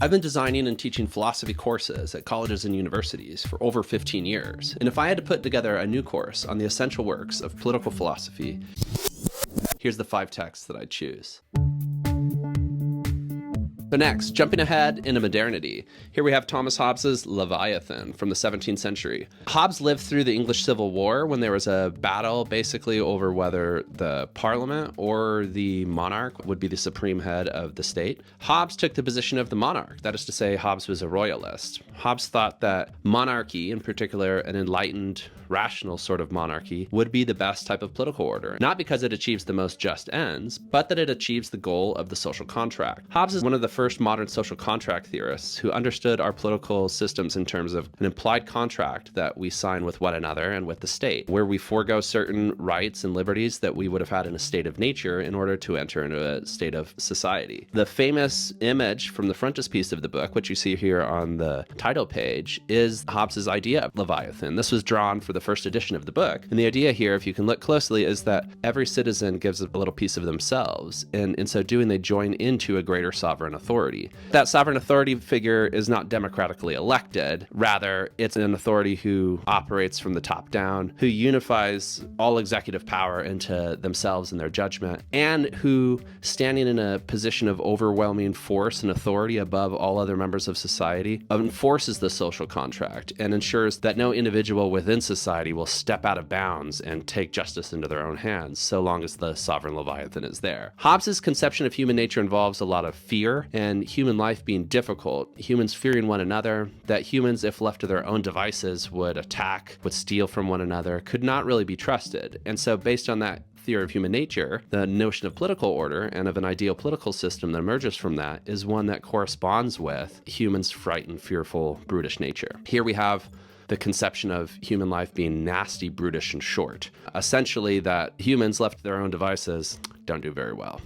I've been designing and teaching philosophy courses at colleges and universities for over 15 years, and if I had to put together a new course on the essential works of political philosophy, here's the 5 texts that I'd choose. So next, jumping ahead into modernity, here we have Thomas Hobbes's Leviathan from the 17th century. Hobbes lived through the English Civil War when there was a battle basically over whether the parliament or the monarch would be the supreme head of the state. Hobbes took the position of the monarch, that is to say, Hobbes was a royalist. Hobbes thought that monarchy, in particular an enlightened, rational sort of monarchy, would be the best type of political order, not because it achieves the most just ends, but that it achieves the goal of the social contract. Hobbes is one of the first modern social contract theorists who understood our political systems in terms of an implied contract that we sign with one another and with the state, where we forego certain rights and liberties that we would have had in a state of nature in order to enter into a state of society. The famous image from the frontispiece of the book, which you see here on the title page, is Hobbes's idea of Leviathan. This was drawn for the first edition of the book. And the idea here, if you can look closely, is that every citizen gives a little piece of themselves, and in so doing, they join into a greater sovereign authority. That sovereign authority figure is not democratically elected. Rather, it's an authority who operates from the top down, who unifies all executive power into themselves and their judgment, and who, standing in a position of overwhelming force and authority above all other members of society, enforces the social contract and ensures that no individual within society will step out of bounds and take justice into their own hands, so long as the sovereign Leviathan is there. Hobbes's conception of human nature involves a lot of fear and human life being difficult, humans fearing one another, that humans, if left to their own devices, would attack, would steal from one another, could not really be trusted. And so based on that theory of human nature, the notion of political order and of an ideal political system that emerges from that is one that corresponds with humans' frightened, fearful, brutish nature. Here we have the conception of human life being nasty, brutish, and short. Essentially that humans left to their own devices don't do very well.